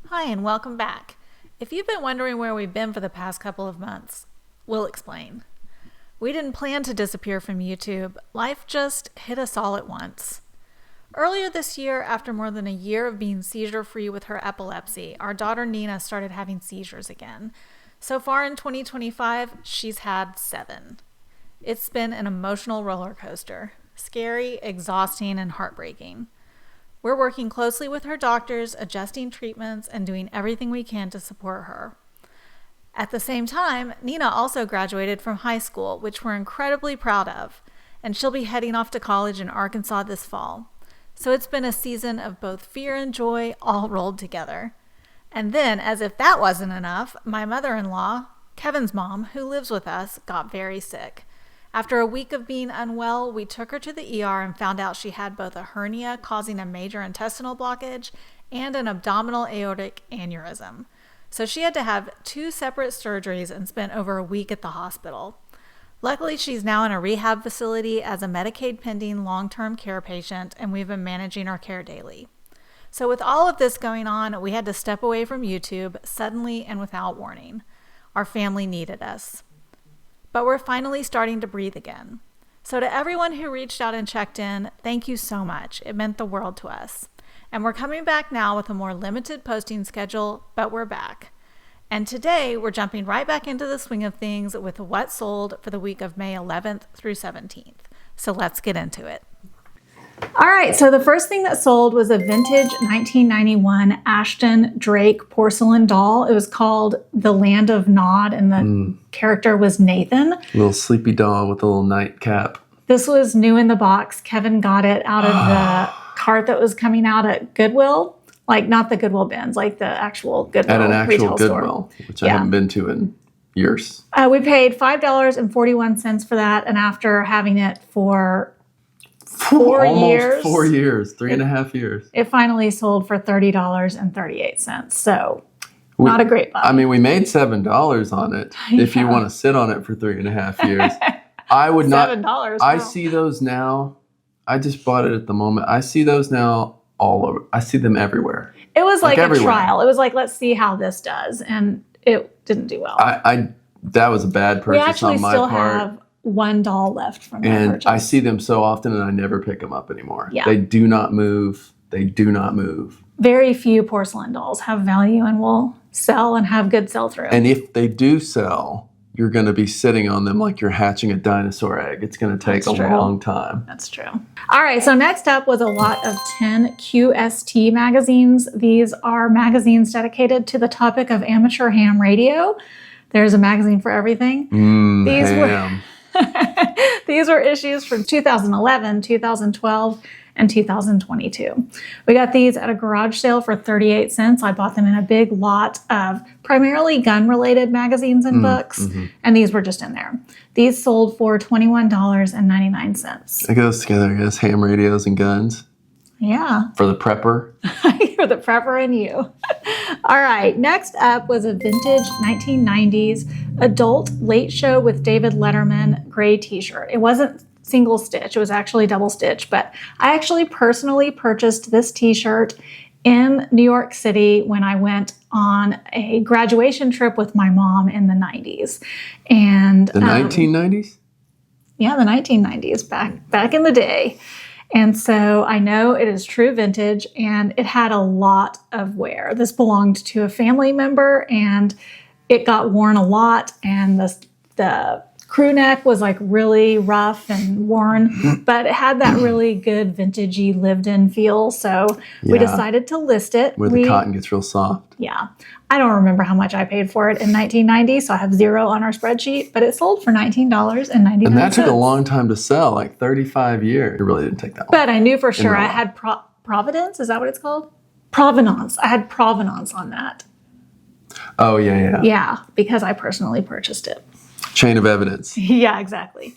Hi, and welcome back. If you've been wondering where we've been for the past couple of months, we'll explain. We didn't plan to disappear from YouTube. Life just hit us all at once. Earlier this year, after more than a year of being seizure-free with her epilepsy, our daughter Nina started having seizures again. So far in 2025, she's had 7. It's been an emotional roller coaster. Scary, exhausting, and heartbreaking. We're working closely with her doctors, adjusting treatments, and doing everything we can to support her. At the same time, Nina also graduated from high school, which we're incredibly proud of, and she'll be heading off to college in Arkansas this fall. So it's been a season of both fear and joy all rolled together. And then, as if that wasn't enough, my mother-in-law, Kevin's mom, who lives with us, got very sick. After a week of being unwell, we took her to the ER and found out she had both a hernia causing a major intestinal blockage and an abdominal aortic aneurysm. So she had to have 2 separate surgeries and spent over a week at the hospital. Luckily, she's now in a rehab facility as a Medicaid-pending long-term care patient, and we've been managing her care daily. So with all of this going on, we had to step away from YouTube suddenly and without warning. Our family needed us. But we're finally starting to breathe again. So to everyone who reached out and checked in, thank you so much. It meant the world to us. And we're coming back now with a more limited posting schedule, but we're back. And today we're jumping right back into the swing of things with what sold for the week of May 11th through 17th. So let's get into it. All right, so the first thing that sold was a vintage 1991 Ashton Drake porcelain doll. It was called The Land of Nod, and the character was Nathan. Little sleepy doll with a little nightcap. This was new in the box. Kevin got it out of the cart that was coming out at Goodwill. Like, not the Goodwill bins, like the actual Goodwill At an actual retail Goodwill, store. which I haven't been to in years. We paid $5.41 for that, and after having it for 4 years. 4 years, 3.5 years. It finally sold for $30.38. So not a great buy. I mean, we made $7 on it. If you want to sit on it for 3.5 years, I would not. $7. I wow. see those now. I just bought it at the moment. I see those now all over. I see them everywhere. It was like a everywhere. trial. It was like, let's see how this does. And it didn't do well. That was a bad we purchase actually on my still part. have one doll left from that And purchase. I see them so often and I never pick them up anymore. Yeah. They do not move. They do not move. Very few porcelain dolls have value and will sell and have good sell-through. And if they do sell, you're going to be sitting on them like you're hatching a dinosaur egg. It's going to take That's a true. long time. That's true. All right, so next up was a lot of 10 QST magazines. These are magazines dedicated to the topic of amateur ham radio. There's a magazine for everything. These were issues from 2011, 2012, and 2022. We got these at a garage sale for 38 cents. I bought them in a big lot of primarily gun-related magazines and books, and these were just in there. These sold for $21.99. It goes together, I guess, ham radios and guns. Yeah. For the prepper. For the prepper and you. All right, next up was a vintage 1990s adult Late Show with David Letterman gray t-shirt. It wasn't single stitch, it was actually double stitch, but I actually personally purchased this t-shirt in New York City when I went on a graduation trip with my mom in the 90s. And The 1990s? Yeah, the 1990s, back in the day. And so I know it is true vintage, and it had a lot of wear. This belonged to a family member, and it got worn a lot, and the crew neck was like really rough and worn, but it had that really good vintagey lived-in feel. So we decided to list it. Where the cotton gets real soft. Yeah. I don't remember how much I paid for it in 1990, so I have 0 on our spreadsheet, but it sold for $19.99. And that took a long time to sell, like 35 years. It really didn't take that long. But I knew for sure I had Providence. Is that what it's called? Provenance. I had Provenance on that. Oh, yeah. Yeah, because I personally purchased it. Chain of evidence. Yeah, exactly.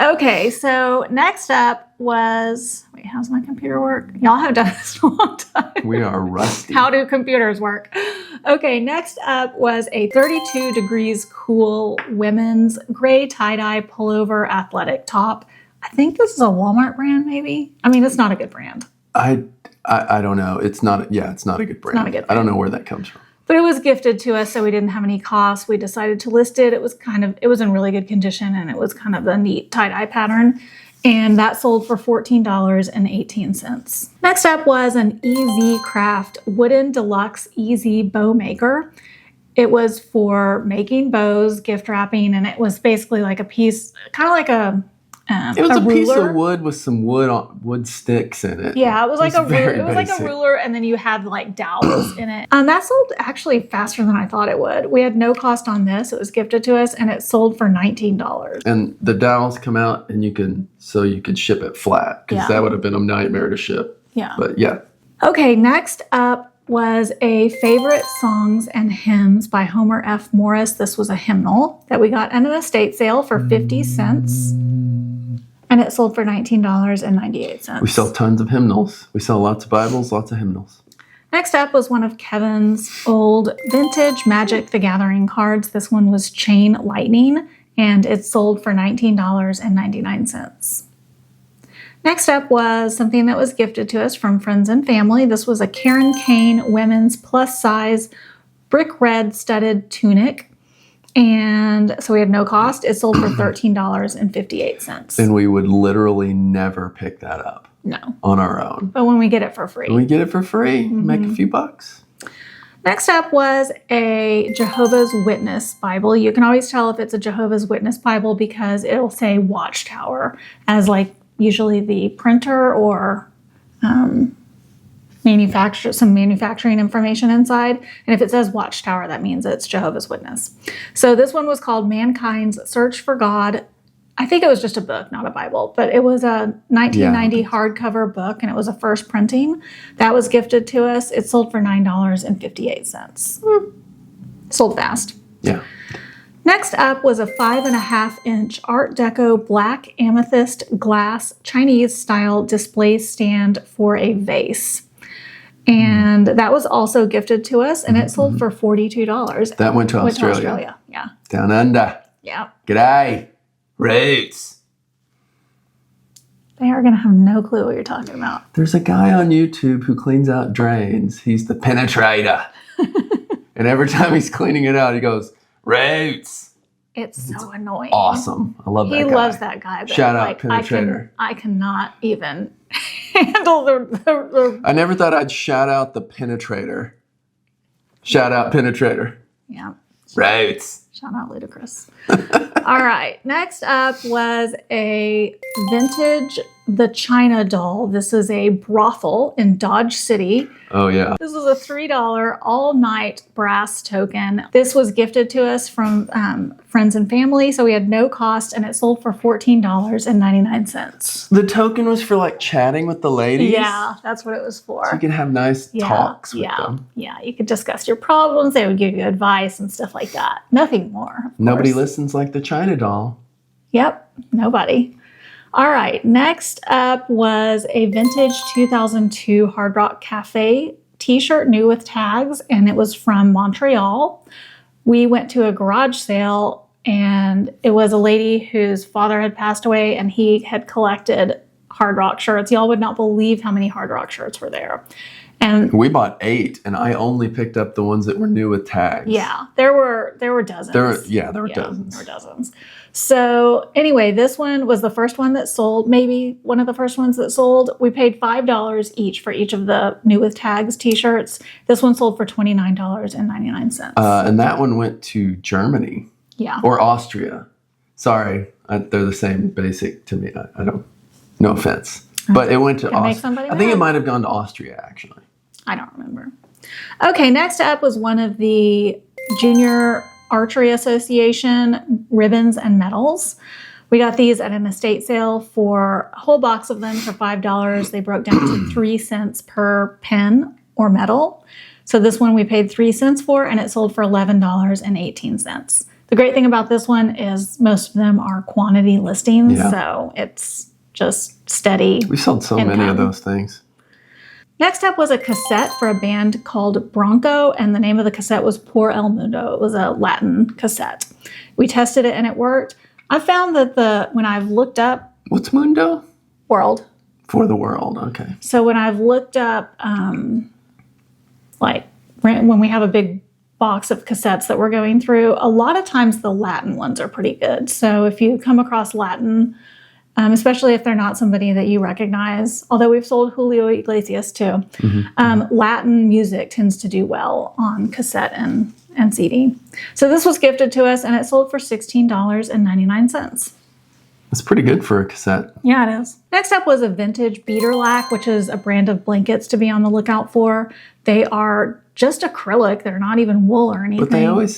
Okay, so next up was, wait, how's my computer work? Y'all have done this for a long time. We are rusty. How do computers work? Okay, next up was a 32 degrees cool women's gray tie-dye pullover athletic top. I think this is a Walmart brand, maybe. I mean, it's not a good brand. I don't know. It's not a good brand. not a good I don't know where that comes from. But it was gifted to us, so we didn't have any costs. We decided to list it. It was in really good condition, and it was kind of a neat tie-dye pattern. And that sold for $14.18. Next up was an EZ Craft Wooden Deluxe Easy Bow Maker. It was for making bows, gift wrapping, and it was basically like a piece, kind of like it was a piece ruler. of wood with some wood sticks in it. Yeah, it was like a ruler. It was basic. like a ruler, and then you had like dowels in it. That sold actually faster than I thought it would. We had no cost on this. It was gifted to us, and it sold for $19. And the dowels come out, and you could ship it flat, because that would have been a nightmare to ship. Yeah. But yeah. Okay, next up was a Favorite Songs and Hymns by Homer F. Morris. This was a hymnal that we got at an estate sale for 50 cents. And it sold for $19.98. We sell tons of hymnals. We sell lots of Bibles, lots of hymnals. Next up was one of Kevin's old vintage Magic the Gathering cards. This one was Chain Lightning, and it sold for $19.99. Next up was something that was gifted to us from friends and family. This was a Karen Kane women's plus size brick red studded tunic. And so we had no cost. It sold for $13.58. And we would literally never pick that up. No. On our own. But when we get it for free. When we get it for free, make a few bucks. Next up was a Jehovah's Witness Bible. You can always tell if it's a Jehovah's Witness Bible because it'll say Watchtower as like usually the printer or some manufacturing information inside. And if it says Watchtower, that means it's Jehovah's Witness. So this one was called Mankind's Search for God. I think it was just a book, not a Bible, but it was a 1990 hardcover book, and it was a first printing. That was gifted to us. It sold for $9.58. Sold fast. Yeah. Next up was a 5.5-inch Art Deco black amethyst glass Chinese style display stand for a vase. And that was also gifted to us, and it sold for $42. That went to Australia. Yeah. Down under. Yeah. G'day. Roots. They are going to have no clue what you're talking about. There's a guy on YouTube who cleans out drains. He's the penetrator. And every time he's cleaning it out, he goes, Roots. It's so annoying. Awesome. I love that guy. He loves that guy. But Shout out, penetrator. I cannot even handle the... I never thought I'd shout out the penetrator. Shout out, penetrator. Yeah. Roots. Shout out, ludicrous. All right. Next up was a vintage The China Doll. This is a brothel in Dodge City. Oh, yeah. This was a $3 all-night brass token. This was gifted to us from friends and family, so we had no cost, and it sold for $14.99. The token was for like chatting with the ladies? Yeah, that's what it was for. So you could have nice talks with them. Yeah, you could discuss your problems. They would give you advice and stuff like that. Nothing more. Nobody listens like the China Doll. Yep, nobody. All right, next up was a vintage 2002 Hard Rock Cafe t-shirt, new with tags, and it was from Montreal. We went to a garage sale, and it was a lady whose father had passed away, and he had collected Hard Rock shirts. Y'all would not believe how many Hard Rock shirts were there. And we bought 8, and I only picked up the ones that were new with tags. Yeah, there were dozens. There were dozens. There were dozens. So anyway, this one was the first one that sold, maybe one of the first ones that sold. We paid $5 each for each of the new with tags t-shirts. This one sold for $29.99. And that one went to Germany. Yeah. Or Austria. Sorry, they're the same basic to me. I don't, no offense. But it went to Austria. I think it might have gone to Austria, actually. I don't remember. Okay, next up was one of the Junior Archery Association ribbons and medals. We got these at an estate sale for a whole box of them for $5. They broke down to 3 cents per pin or medal. So this one we paid 3 cents for, and it sold for $11.18. The great thing about this one is most of them are quantity listings, so it's just steady. We sold so many of those things. Next up was a cassette for a band called Bronco, and the name of the cassette was Por El Mundo. It was a Latin cassette. We tested it and it worked. I found that when I've looked up... What's Mundo? World. For the world, okay. So when I've looked up, like when we have a big box of cassettes that we're going through, a lot of times the Latin ones are pretty good. So if you come across Latin, especially if they're not somebody that you recognize, although we've sold Julio Iglesias too, Latin music tends to do well on cassette and CD. So this was gifted to us and it sold for $16.99. That's pretty good for a cassette. Yeah, it is. Next up was a vintage beater lac, which is a brand of blankets to be on the lookout for. They are just acrylic. They're not even wool or anything. But they always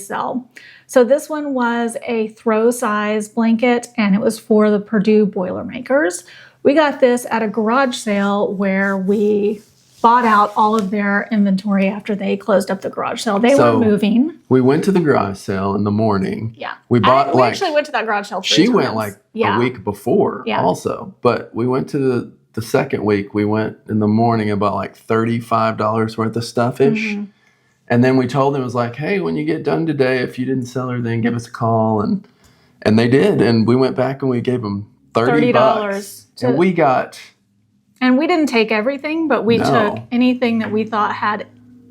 sell. So this one was a throw size blanket, and it was for the Purdue Boilermakers. We got this at a garage sale where we bought out all of their inventory after they closed up the garage sale. They were moving. We went to the garage sale in the morning. Yeah. We actually went to that garage sale 3 She times. went like a week before also. But we went to the second week. We went in the morning and bought like $35 worth of stuff-ish. And then we told them, it was like, hey, when you get done today, if you didn't sell everything, give us a call. And they did. And we went back and we gave them $30. And we got... And we didn't take everything, but we took anything that we thought had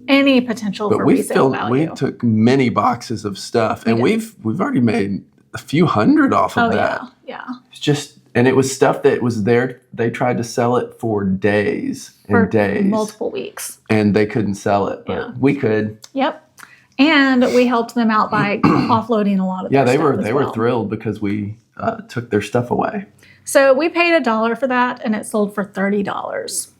any potential for resale value. We took many boxes of stuff, and we've already made a few hundred off of that. Yeah. It's just, and it was stuff that was there. They tried to sell it for days and days, multiple weeks, and they couldn't sell it, but we could. Yep. And we helped them out by offloading a lot of their stuff. They were thrilled because we took their stuff away. So we paid $1 for that, and it sold for $30.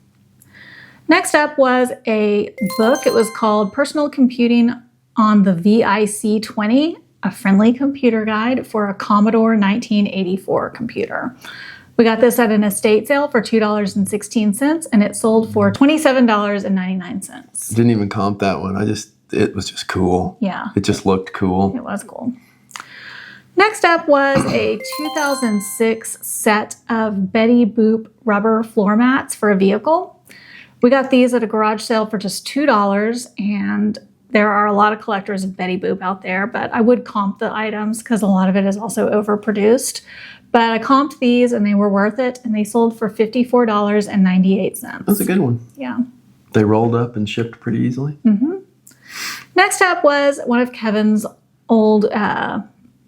Next up was a book. It was called Personal Computing on the VIC-20, a friendly computer guide for a Commodore 1984 computer. We got this at an estate sale for $2.16, and it sold for $27.99. Didn't even comp that one. It was just cool. Yeah. It just looked cool. It was cool. Next up was a 2006 set of Betty Boop rubber floor mats for a vehicle. We got these at a garage sale for just $2, and there are a lot of collectors of Betty Boop out there, but I would comp the items because a lot of it is also overproduced. But I comped these, and they were worth it, and they sold for $54.98. That's a good one. Yeah. They rolled up and shipped pretty easily. Next up was one of Kevin's old...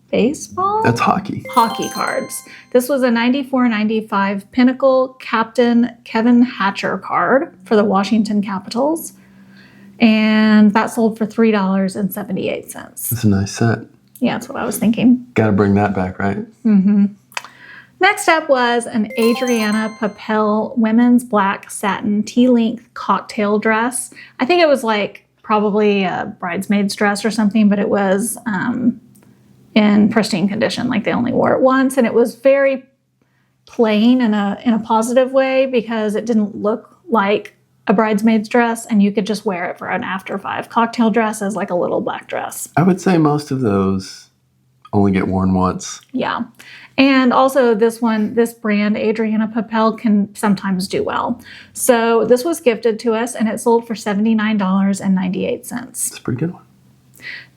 baseball? That's hockey. Hockey cards. This was a 94-95 Pinnacle Captain Kevin Hatcher card for the Washington Capitals. And that sold for $3.78. That's a nice set. Yeah, that's what I was thinking. Got to bring that back, right? Next up was an Adriana Papel women's black satin tea-length cocktail dress. I think it was like probably a bridesmaid's dress or something, but it was... in pristine condition, like they only wore it once, and it was very plain in a positive way because it didn't look like a bridesmaid's dress, and you could just wear it for an after 5 cocktail dress as like a little black dress. I would say most of those only get worn once. Yeah, and also this brand Adriana Papel can sometimes do well. So this was gifted to us, and it sold for $79.98. That's a pretty good one.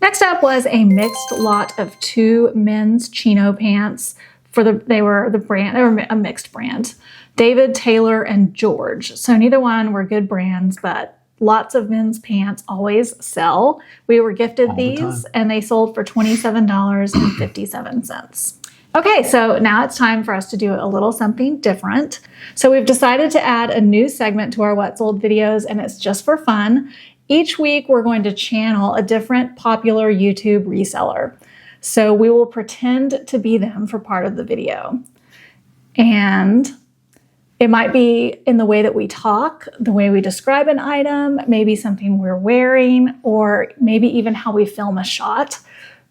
Next up was a mixed lot of 2 men's chino pants. They were a mixed brand. David, Taylor, and George. So neither one were good brands, but lots of men's pants always sell. We were gifted these, and they sold for $27.57. Okay, so now it's time for us to do a little something different. So we've decided to add a new segment to our What Sold videos, and it's just for fun. Each week, we're going to channel a different popular YouTube reseller. So we will pretend to be them for part of the video. And it might be in the way that we talk, the way we describe an item, maybe something we're wearing, or maybe even how we film a shot.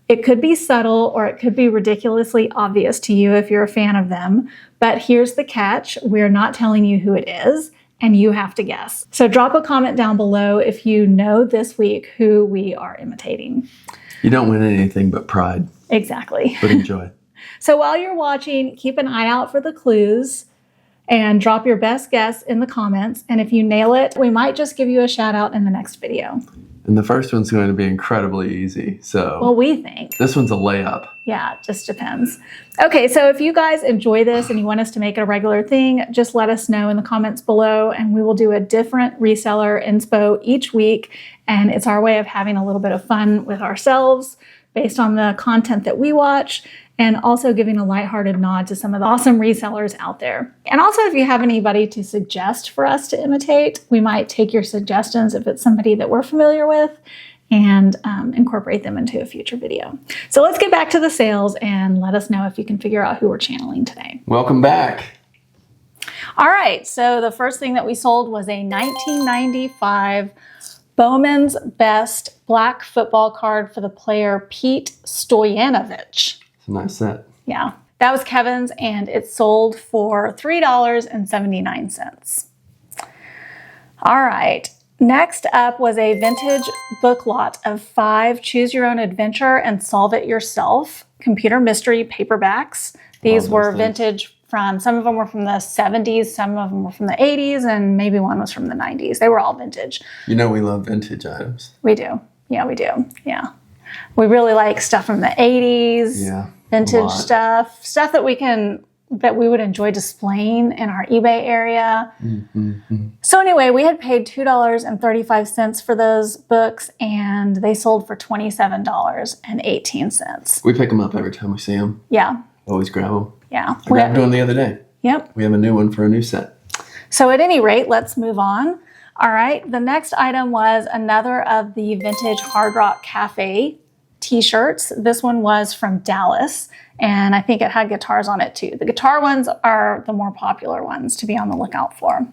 It could be subtle, or it could be ridiculously obvious to you if you're a fan of them. But here's the catch. We're not telling you who it is, and you have to guess. So drop a comment down below if you know this week who we are imitating. You don't win anything but pride. Exactly. But enjoy. So while you're watching, keep an eye out for the clues and drop your best guess in the comments. And if you nail it, we might just give you a shout out in the next video. And the first one's going to be incredibly easy. So, well, we think. This one's a layup. Yeah, it just depends. Okay, so if you guys enjoy this and you want us to make it a regular thing, just let us know in the comments below, and we will do a different reseller inspo each week. And it's our way of having a little bit of fun with ourselves based on the content that we watch, and also giving a lighthearted nod to some of the awesome resellers out there. And also, if you have anybody to suggest for us to imitate, we might take your suggestions if it's somebody that we're familiar with and incorporate them into a future video. So let's get back to the sales and let us know if you can figure out who we're channeling today. Welcome back. All right, so the first thing that we sold was a 1995 Bowman's Best black football card for the player Pete Stoyanovich. It's a nice set. Yeah, that was Kevin's, and it sold for $3.79. All right, next up was a vintage book lot of 5 Choose Your Own Adventure and Solve It Yourself computer mystery paperbacks. These were vintage from, some of them were from the 70s, some of them were from the 80s, and maybe one was from the 90s. They were all vintage. You know we love vintage items. We do. Yeah, we do. Yeah. We really like stuff from the 80s. Yeah. Vintage stuff that we would enjoy displaying in our eBay area. So anyway, we had paid $2.35 for those books, and they sold for $27.18. We pick them up every time we see them. Yeah. Always grab them. Yeah. I grabbed one the other day. Yep. We have a new one for a new set. So at any rate, let's move on. All right. The next item was another of the vintage Hard Rock Cafe t-shirts. This one was from Dallas, and I think it had guitars on it too. The guitar ones are the more popular ones to be on the lookout for.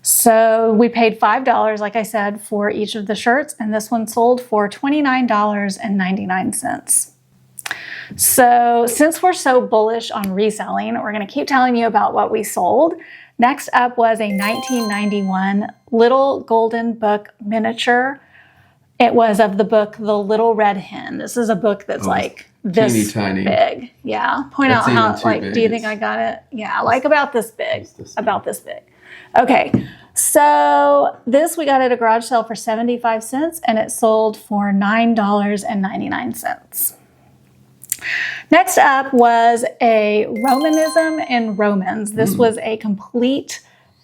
So we paid $5, like I said, for each of the shirts, and this one sold for $29.99. So since we're so bullish on reselling, we're going to keep telling you about what we sold. Next up was a 1991 Little Golden Book miniature. It was of the book The Little Red Hen. This is a book that's like this tiny. Big. Yeah. Point out how, like, do you think I got it? Yeah, like about this big. About this big. Okay. So this we got at a garage sale for 75 cents, and it sold for $9.99. Next up was a Romanism in Romans. This was a complete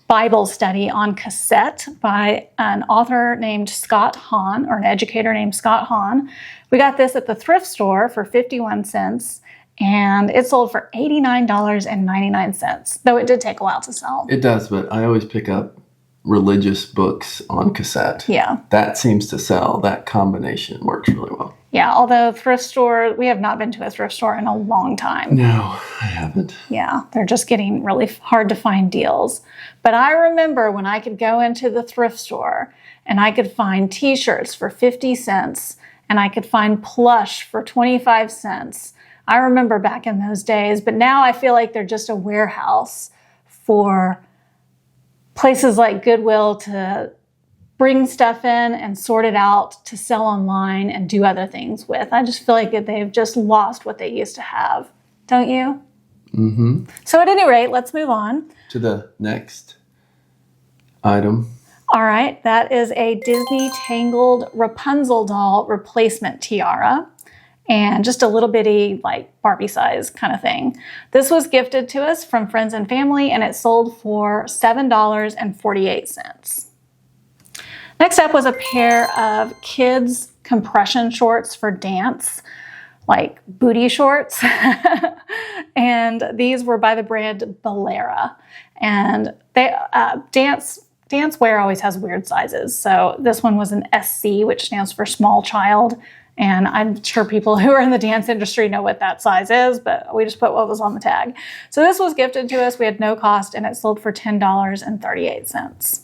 Bible study on cassette by an author named Scott Hahn, or an educator named Scott Hahn. We got this at the thrift store for 51 cents, and it sold for $89.99, though it did take a while to sell. It does, but I always pick up religious books on cassette. Yeah. That seems to sell. That combination works really well. Yeah, although thrift store, we have not been to a thrift store in a long time. No, I haven't. Yeah, they're just getting really hard to find deals. But I remember when I could go into the thrift store and I could find t-shirts for 50 cents and I could find plush for 25 cents. I remember back in those days, but now I feel like they're just a warehouse for places like Goodwill to bring stuff in and sort it out to sell online and do other things with. I just feel like they've just lost what they used to have. Don't you? Mm-hmm. So at any rate, let's move on to the next item. All right. That is a Disney Tangled Rapunzel doll replacement tiara. And just a little bitty, like Barbie size kind of thing. This was gifted to us from friends and family, and it sold for $7.48. Next up was a pair of kids' compression shorts for dance, like booty shorts. And these were by the brand Balera. And they dance wear always has weird sizes. So this one was an SC, which stands for small child. And I'm sure people who are in the dance industry know what that size is, but we just put what was on the tag. So this was gifted to us. We had no cost, and it sold for $10.38.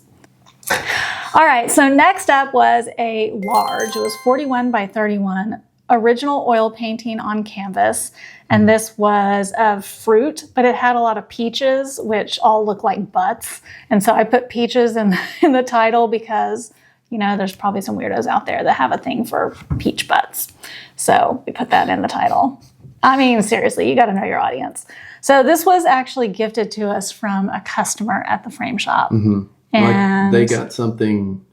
All right, so next up was a large. It was 41 by 31 original oil painting on canvas. And this was of fruit, but it had a lot of peaches, which all look like butts. And so I put peaches in the title because, you know, there's probably some weirdos out there that have a thing for peach butts. So we put that in the title. I mean, seriously, you got to know your audience. So this was actually gifted to us from a customer at the frame shop. Mm-hmm. And like they got something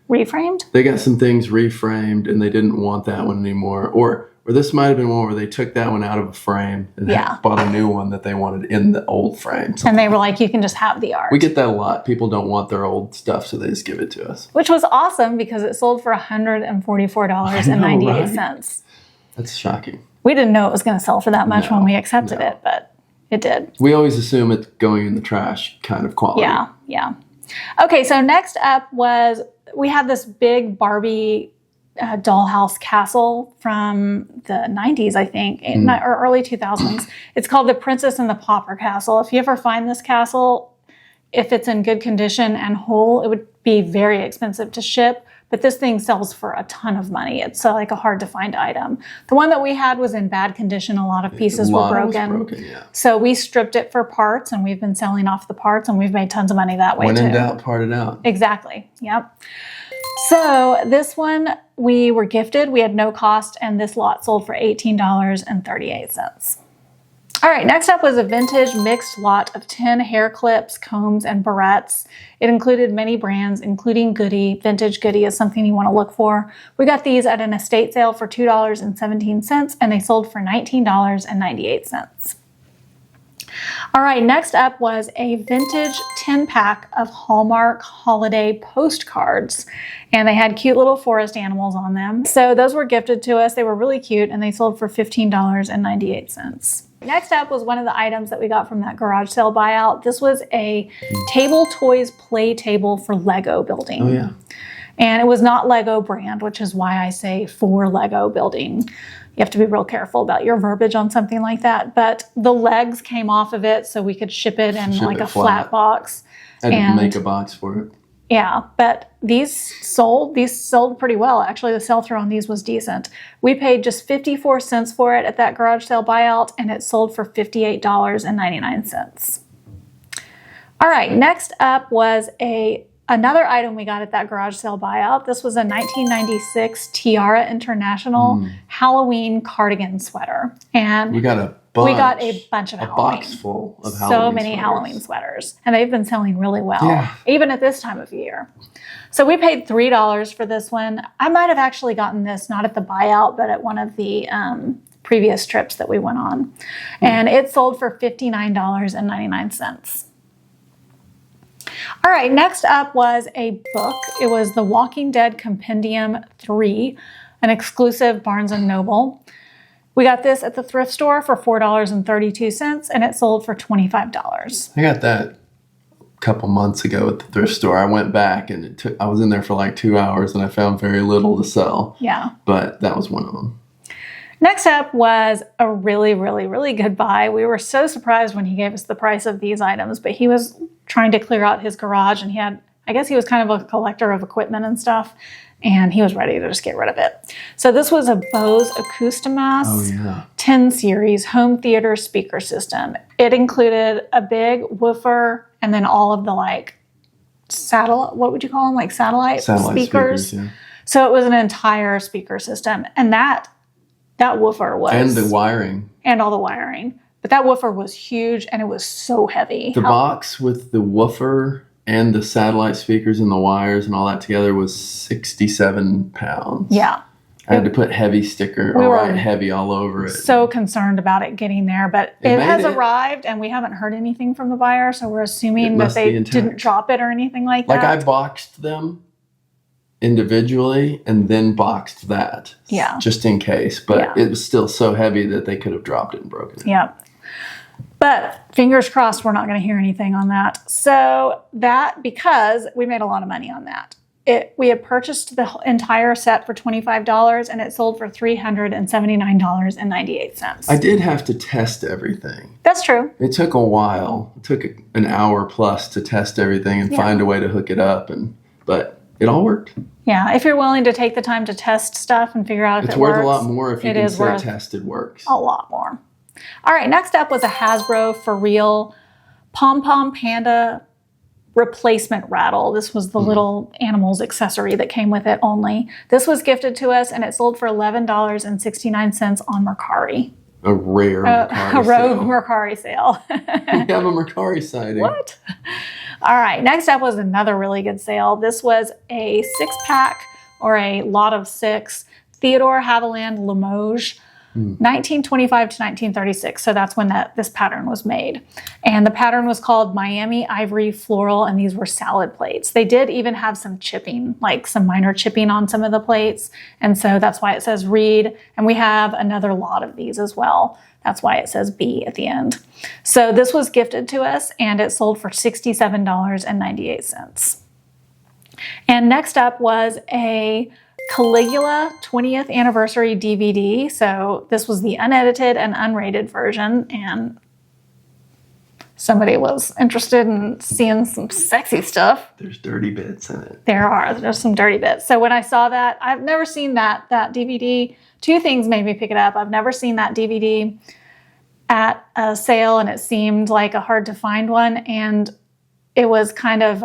Reframed? They got some things reframed and they didn't want that one anymore. Or this might have been one where they took that one out of a frame and bought a new one that they wanted in the old frame. And they were like, you can just have the art. We get that a lot. People don't want their old stuff, so they just give it to us. Which was awesome because it sold for $144.98. Right? That's shocking. We didn't know it was going to sell for that much when we accepted it, but it did. We always assume it's going in the trash kind of quality. Yeah. Okay, so next up was, we had this big Barbie dollhouse castle from the 90s, I think, or early 2000s. It's called the Princess and the Pauper Castle. If you ever find this castle, if it's in good condition and whole, it would be very expensive to ship, but this thing sells for a ton of money. It's like a hard to find item. The one that we had was in bad condition. A lot of pieces were broken. So we stripped it for parts, and we've been selling off the parts, and we've made tons of money that way too. When in doubt, part it out. Exactly. Yep. So this one we were gifted. We had no cost, and this lot sold for $18.38. All right, next up was a vintage mixed lot of 10 hair clips, combs, and barrettes. It included many brands, including Goody. Vintage Goody is something you want to look for. We got these at an estate sale for $2.17, and they sold for $19.98. All right, next up was a vintage 10-pack of Hallmark holiday postcards, and they had cute little forest animals on them. So those were gifted to us. They were really cute, and they sold for $15.98. Next up was one of the items that we got from that garage sale buyout. This was a table toys play table for Lego building. Oh, yeah. And it was not Lego brand, which is why I say for Lego building. You have to be real careful about your verbiage on something like that. But the legs came off of it, so we could ship it in like a flat box. I didn't make a box for it. Yeah, but these sold pretty well. Actually, the sell-through on these was decent. We paid just 54 cents for it at that garage sale buyout, and it sold for $58.99. All right, next up was another item we got at that garage sale buyout. This was a 1996 Tiara International Halloween cardigan sweater. And we got a bunch of Halloween. A box full of Halloween So many Halloween sweaters. And they've been selling really well, even at this time of year. So we paid $3 for this one. I might have actually gotten this, not at the buyout, but at one of the previous trips that we went on. And it sold for $59.99. All right, next up was a book. It was The Walking Dead Compendium 3, an exclusive Barnes & Noble. We got this at the thrift store for $4.32, and it sold for $25. I got that a couple months ago at the thrift store. I went back, and I was in there for like 2 hours, and I found very little to sell. Yeah. But that was one of them. Next up was a really, really, really good buy. We were so surprised when he gave us the price of these items, but he was trying to clear out his garage, and I guess he was kind of a collector of equipment and stuff, and he was ready to just get rid of it. So this was a Bose Acoustimas 10 series home theater speaker system. It included a big woofer and then all of the what would you call them? Like satellite speakers. Yeah. So it was an entire speaker system, and that woofer was... And the wiring. And all the wiring. But that woofer was huge, and it was so heavy. The box with the woofer and the satellite speakers and the wires and all that together was 67 pounds. Yeah. I had to put heavy heavy all over it. So concerned about it getting there, but it has arrived, and we haven't heard anything from the buyer, so we're assuming that they didn't drop it or anything like that. Like I boxed them individually and then boxed that. Yeah. Just in case. But it was still so heavy that they could have dropped it and broken it. Yeah. But fingers crossed we're not going to hear anything on that. So because we made a lot of money on that. We had purchased the entire set for $25, and it sold for $379.98. I did have to test everything. That's true. It took a while. It took an hour plus to test everything and find a way to hook it up, but it all worked. Yeah, if you're willing to take the time to test stuff and figure out if it works. It's worth a lot more if you can say tested works. A lot more. All right, next up was a Hasbro For Real Pom Pom Panda replacement rattle. This was the little animals accessory that came with it only. This was gifted to us, and it sold for $11.69 on Mercari. A rare Mercari rogue Mercari sale. We have a Mercari sighting. What? All right, next up was another really good sale. This was a 6-pack or a lot of 6 Theodore Haviland Limoges, 1925 to 1936. So that's when this pattern was made. And the pattern was called Miami Ivory Floral, and these were salad plates. They did even have some chipping, like some minor chipping on some of the plates. And so that's why it says read. And we have another lot of these as well. That's why it says B at the end. So this was gifted to us, and it sold for $67.98. And next up was a Caligula 20th anniversary DVD. So this was the unedited and unrated version, and somebody was interested in seeing some sexy stuff. There's dirty bits in it. There's some dirty bits. So when I saw that, I've never seen that DVD. 2 things made me pick it up. I've never seen that DVD at a sale, and it seemed like a hard to find one, and it was kind of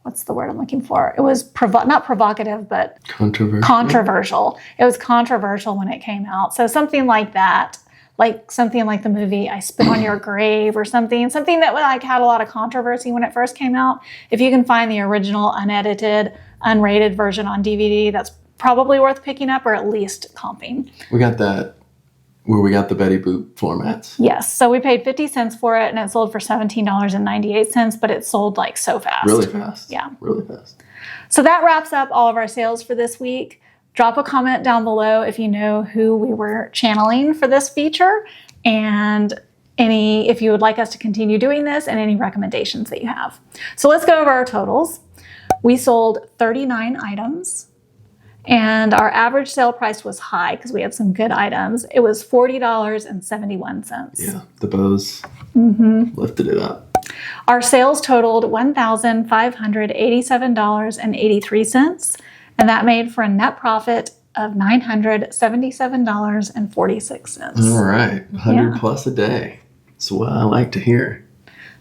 what's the word I'm looking for? It was not provocative, but controversial. It was controversial when it came out. So something like that, like something like the movie I Spit on Your Grave or something that like had a lot of controversy when it first came out. If you can find the original unedited, unrated version on DVD, that's probably worth picking up, or at least comping. We got that where we got the Betty Boop formats. Yes. So we paid 50 cents for it, and it sold for $17.98, but it sold like so fast. Really fast. Yeah. Really fast. So that wraps up all of our sales for this week. Drop a comment down below if you know who we were channeling for this feature, and if you would like us to continue doing this, and any recommendations that you have. So let's go over our totals. We sold 39 items. And our average sale price was high because we had some good items. It was $40.71. Yeah, the bows lifted it up. Our sales totaled $1,587.83, and that made for a net profit of $977.46. All right, 100 plus a day. That's what I like to hear.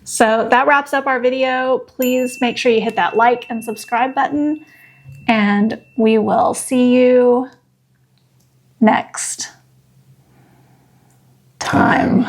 So that wraps up our video. Please make sure you hit that like and subscribe button. And we will see you next time.